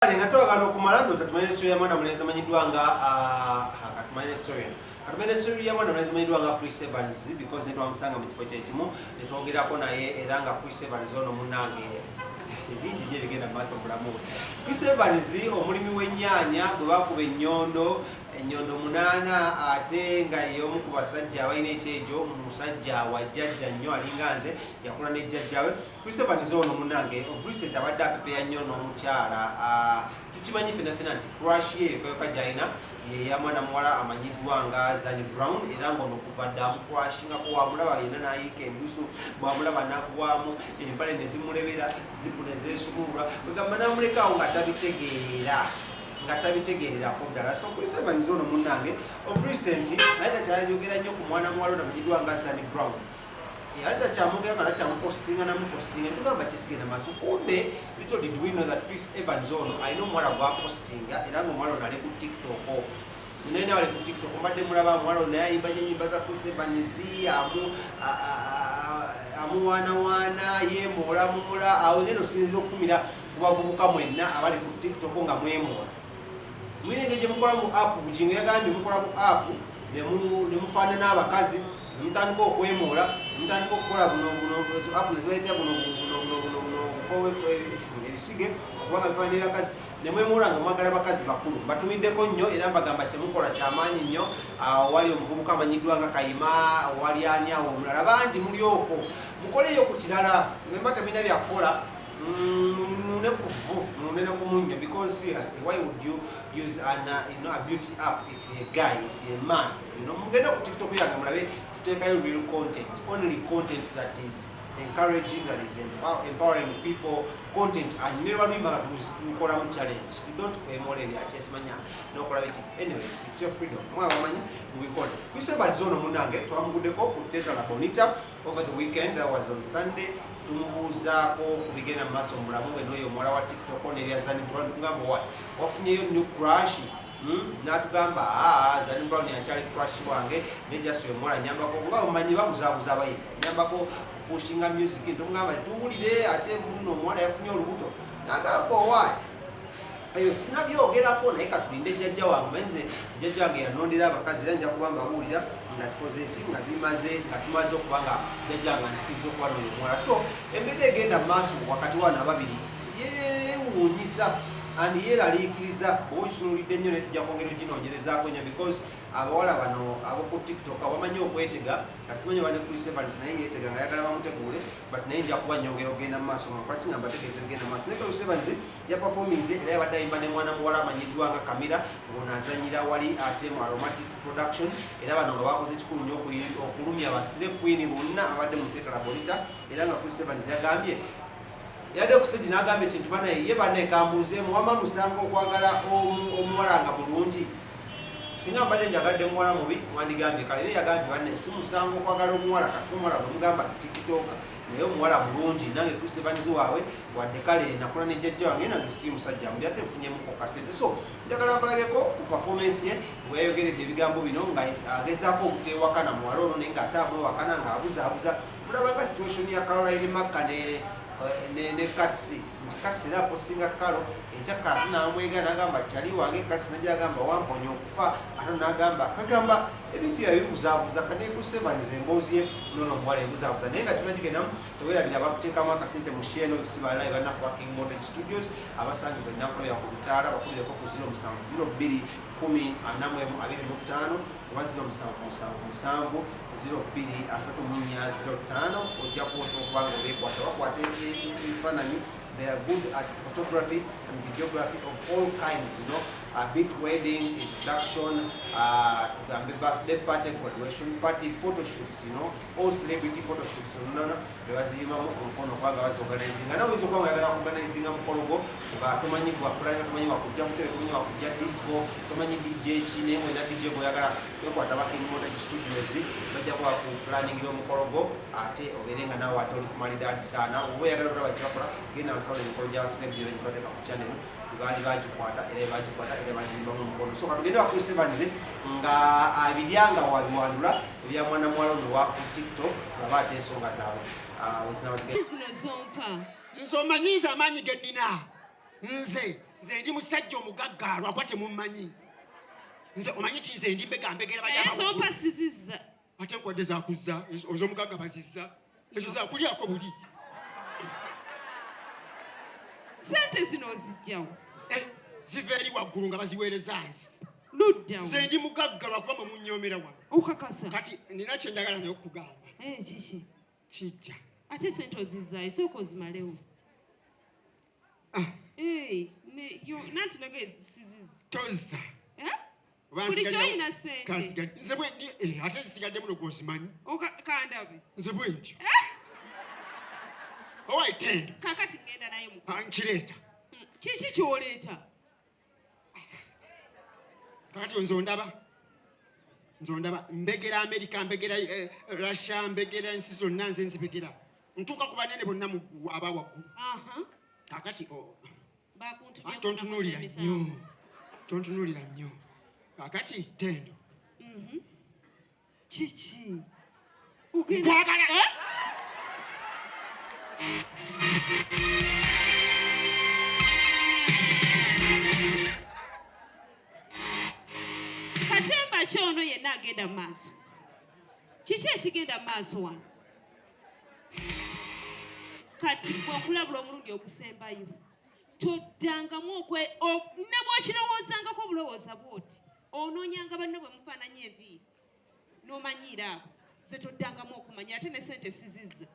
Natwagala okumala ndoza tumanye story ya mwana mulenzi amanyiddwa nga katumanye story. Katumanye story ya mwana mulenzi amanyiddwa nga Chris Evans because netwamusanga mu kifo kyekimu netwogerako naye era nga Chris Evans ono munnange bingi gye bigenda mu maaso bulamu. Chris Evans omulimi w'ennyaanya gwe baakuba enyondo 8 ate nga y'omu ku basajja abalina ekyejo musajja wa jjajja nnyo alinga nze yakula ne jjajjawe. Chris Evans ono munnange of recent abadde apepeya nnyo n'omukyala tukimanyi fenafena nti crush ye ekoyoka gy'alina ye ya mwana muwala amanyiddwa nga Zani Brown era ng'ono okuva dda amucrashingako wamulaba yenna n'ayiika embusu bwamulaba n'agwamu empale ne zimulebera zipu ne zeesumulula wegamba n'amulekaawo nga tabitegeererako ddala. So Chris Evans ono munnange of recent naye takyayogera nnyo ku mwana muwala ono amanyiddwa nga Zani Brown. Yalida kyamugera nga nakyamupostinga namupostinga tugamba kyekigenda maaso kumbe little did we know that Chris Evans ono alina omuwala gwapostinga era nga omuwala ono ali ku TikTok. Naye nawe ali ku TikTok mbadde mulaba omuwala ono naye ayimba ennyimba za Chris Evans amuwaanawaana yeemoolamoola awo ngeno osinzira okutumira ku bavubuka mwenna abali ku TikTok nga mwemoola. Mwine engeri gye mukolamu app bugingo yagambye mukolamu app ne mufaanana abakazi mutandika okwemoola mutandika okukola app nezibaita ebisige okubanga bifaanana ebyabakazi ne mwemoola nga mwagala bakazi bakulu. Mbatumiddeko nnyo era mbagamba kyemukola kyamaanyi nnyo. Wali omuvubuka amanyiddwa nga Kayima, wali ani awo omulala bangi muli okwo mukoleyo ku kirala mwemba temina byakukola nune kuvu nune kumunya because seriously why would you use a beauty app if you're a guy, if you're a man, mugenda ku TikTok yange mulabe tuteekayo real content, only content that is encouraging, that is empowering people, content and never remember to call them challenge. You don't pay more than your chest mania no quality. Anyways, it's your freedom. We call it. We said about Zono Munange to Amudeko with Theatre La Bonita over the weekend. That was on Sunday. Tumubuzaako kubigenda mu maaso mulamu we n'oyo omuwala wa TikTok ne Zani Brown tugamba wa wafunyeyo new crush n'atugamba Zani Brown yakyali crush wange ne just oyo omuwala nyambako nga omanyi babuzaabuza abayimbi nyambako pushinga music ntugamba tuwulire ate muno omuwala yafunye olubuto n'agamba owaayi eyo sinabyogerako naye katulinde jjajja wange manyize jjajja wange yanondera abakazi era nja kuba mbabuulira nga kikoze ki nga tumaze okuba nga jjajja wange ansikiriza okuba n'oyo omuwala. So embeera egenda mu maaso wakati wano ababiri yeewuunyisa and yeeraliikiriza oba okitunulidde nnyo naye tujja kwongera oginoonyerezaako nnyo because abawala bano ab'oku TikTok bamanyi okwetega kasimanyi bane Chris Evans naye yeetega nga ayagala bamuteguule but naye nja kuba nnyongera ogenda mu maaso lwaki nga mbategeeza egenda mu maaso. Naye Chris Evans yapafominze era yabadde ayimba ne mwana muwala amanyiddwa nga Kamira ng'ono azannyira wali ate mu Aromatic Production era bano nga bakoze kikulu nnyo okulumya abasire Queen bonna abadde mu Theatre La Bonita era nga Chris Evans yagambye yadde okusedi n'agamba ekintu banaye ye banekambuuzeemu wama musango okwagala omuwala nga mulungi singa mbadde njagadde muwala mubi mwandigambye kale naye yagambye banne si musango okwagala omuwala kasita omuwala bwemugamba TikTok naye omuwala mulungi nange Chris Evans waabwe wadde kale nakula ne jjajja wange nange siri musajja mubi ate nfunyemuko kasente. So njagala mbalageko ku performance ye bwe yayogeredde ebigambo bino nga agezaako okuteewakana muwala ono naye nga ate amwewakana nga abuzaabuza mulabanga situation ya Caroline Makka ne Katsi era apostinga Kalo enkyakala tunamwega n'agamba kyali wange Katsi najja agamba wamponya okufa ate n'agamba kagamba ebintu yabibuzaabuza kane Chris Evans emboozi ye nono omuwala ebuzaabuza naye nga tunakigendamu tewerabira bakuteekamu akasente mu sheno sibalayi banafu King Modern Studios abasangibwa ennaku ya ku bitaala bakulireko ku 0702 10 45 oba 0777 023405 ojja kuwosa okuba nga obeekwata bakwata ebifaananyi. They are good at photography and videography of all kinds, bit wedding, introduction, birthday party, graduation party, photo shoots, all celebrity photo shoots. They was organizing. And now is organizing a mukologo, tumanyi bwapulanga tumanyi wakujja mutele tumanyi wakujja disco, tumanyi DJ chine wena DJ goyagala yokwata King Modern Studios bajja kwa ku planning yo mukologo ate oberenga nawe ate oli kumalidadi sana obo yagala kulaba kirakola genda basala emikolo gya celebrity bateeka ku channel baali bagikwata era bagimba mu mukono. So katugende wa Chris Evans nga abiryanga wabiwandula ebya mwana muwala ono wa ku TikTok tulaba ate ensonga zaabwe nsomanyiza amaanyi ge nnina nze nze ndi musajja omugaggaalo akwate mummanyi nze omanyi ti nze ndi mbegambegera bayaba sizizza ate nkodde zakuzza oz'omugagga bazizza ezo zakulyako buli sente zino ozijjawo ziva eri waggulu nga baziweereza nze luddawo nze ndi mugaggalwa kuba mwe munyoomera wano okakasa kati nina kye njagala naye okugamba kiki kijja ate sente ozizzaayo sooka ozimalewo nanti nage sizizza tozza buli kyoyina sente nze bwendi ate zisigadde muno gwozimanyi kandabe nze bwentyo owaitendo kakati ngenda naye nkireeta kiki kyoleeta kakati nzondaba mbegera Amerika mbegera Russia mbegera ensi zonna nze nzibegera ntuuka ku banene bonna mu aba waggulu kakati tontunuulira nnyo kakati tendo kiki nkwagala katemba kyono yenna agenda mu maaso kiki ekigenda mu maaso wano kati bw'okulabula omulundi ogusembayo toddangamu ne bw'okirowoozangako obulowooza bw'oti onoonyanga banne bwe mufaananya enviiri n'omanyiira abo ze toddangamu okumanya ate ne sente sizizza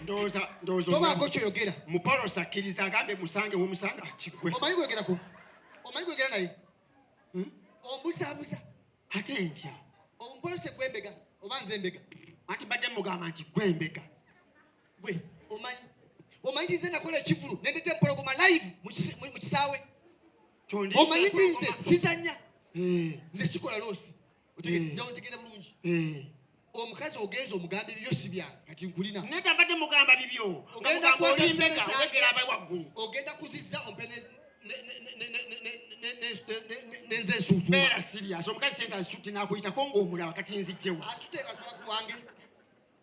ndowooza tobaako kyoyogera mupolosa akkiriza agambe musange womusanga kigwe omanyi kwegera naye ombusaabuza ate ntya ompolose gwembega oba nze mbega anti mbadde mugamba nti gwembega gwe omanyi nti nze nakola ekivulu nendeta empologoma live mu kisaawe omanyi nti nze sizanya nze kikola loosi ntegere bulungi omukazi ogenza omugamba ebibyo si byange kati nkulina neta mbadde mugamba bibyo ogenda kuzizza ompe nenze ensuusu beera sirias omukazi sente azitutte n'akuyitako ng'omulaba kati nzijjewo asitute asobola ku lwange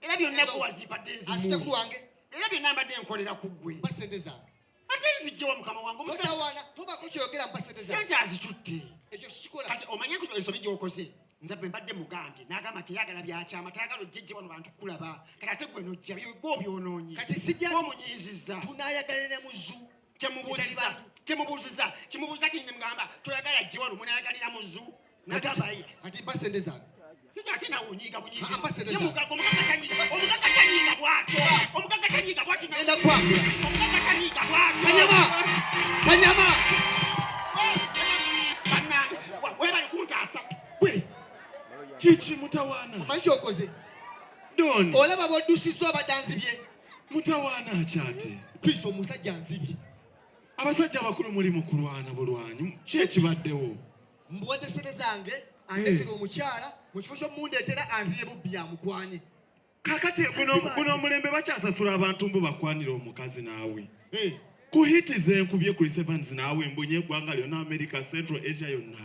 era byonna kuwazibadde asite ku lwange era byonna mbadde nkolera ku ggwe mpa sente zange ate nzijjewo mukama wange totawaana tobaako kyoyogera mpa sente zange sente azitutte ekyo kikikola kati omanye ensobi gy'okoze nze bwe mbadde mugambye n'agamba teyagala byakyama tayagala ojjejje wano bantu kulaba kati ate gwe nojja gw'obyonoonye kati sijja omunyiizizza tunaayagalira muzu kimubuuza kindi mugamba toyagala ajje wano munayagalira muzu nagabaye kati mpa sente zange ate nawe onyiiga mpa sente zange omugaga tanyiiga bwatyo genda kwambula omugaga tanyiiga bwatyo kanyama bannange webali kuntaasa kiki mutawaana omanyi kyokoze doni olaba b'oddusizza abadde nzibye mutawaana akyate kristo omusajja nzibye abasajja abakulu muli mu kulwana bulwanyi ki ekibaddewo mbuwadde sente zange andeetera omukyala mu kifo ky'omundeetera anzire bubbi yamukwanye kakati guno omulembe bakyasasula abantu mbu bakwanira omukazi naawe Hey. kuhitiza enkubye ku sevens naawe mbunye eggwanga lyonna America Central Asia yonna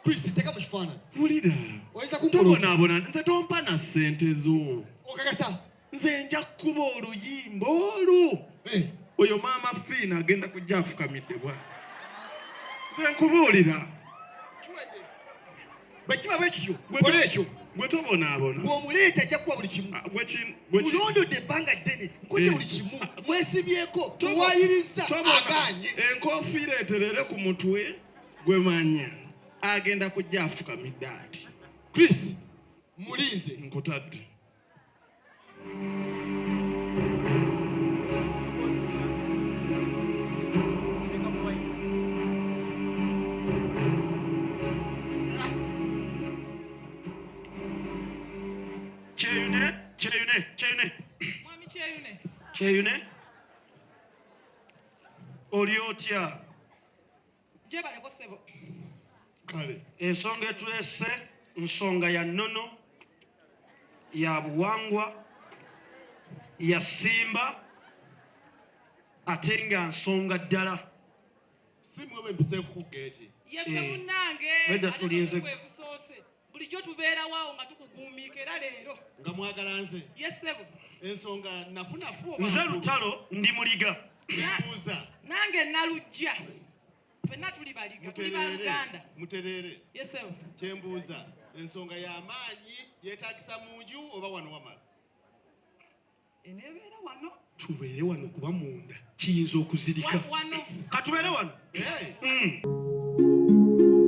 Chris teka mu kifaananyi wulira oyinza kunkoloti tobonaabona nze tompa na ssente zo okakasa nze nja kukuba oluyimba olu oyo maama fiina agenda kujja afukamidde bwa nze nkubuulira kiwedde bwe kiba bwe kityo kola ekyo gwe tobonaabona bw'omuleeta ajja kuwa buli kimu mulondodde ebbanga ddene nkoze buli kimu mwesibyeko tuwayiriza aganye enkoofiira eterere ku mutwe gwe manya agenda kujja afukamidde ati Chris mulinze nkutadde kyeyune oli otya gyebaleko ssebo kale ensonga etulese nsonga ya nnono ya buwangwa ya simba ate nga nsonga ddala simwe bwe mpise kukugeeti yeffe munnange Wedda tulinze bulijjo tubeerawo awo nga tukuguumiika era leero nga mwagala nze ye ssebo ensonga nafunafu nze lutalo ndi muliga mbuuza nange nalujja ffenna tuli baliga tuli baluganda muterere yesewo kyembuuza ensonga y'amaanyi yeetagisa mu nju oba wano wamala eneebeera wano tubeere wano kuba munda kiyinza okuzirika wano katubeere wano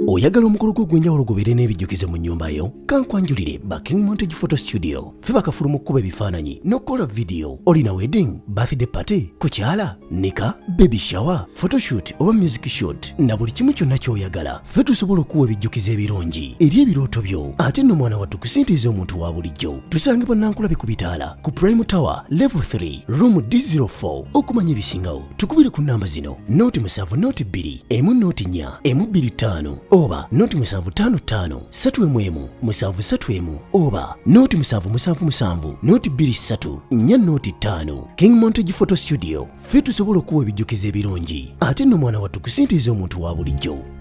oyagala omukolo gw'ogwenjawulo gubeere n'ebijjukize mu nnyumba yo kankwanjulire ba King Montage Photo Studio ffe bakafuluma okukuba ebifaananyi n'okukola vidiyo olina wedding birthday party kukyala nika baby shower photoshoot oba music shoot na buli kimu kyonna ky'oyagala ffe tusobola okuwa ebijjukize ebirungi eri ebirooto byo ate nno mwana wattu kusintiiza omuntu wa bulijjo tusangibwa Nankulabe ku bitaala ku Prime Tower level 3 room D04 okumanya ebisingawo tukubire ku namba zino noti 7 noti 2 emu noti 4 emu 25 oba noti 755 7 7 oba noti 777 noti 23 4 noti 5 King Montage Photo Studio ffe tusobola okuwa ebijjukize ebirungi ate nno mwana wattu kusintiiza omuntu wa bulijjo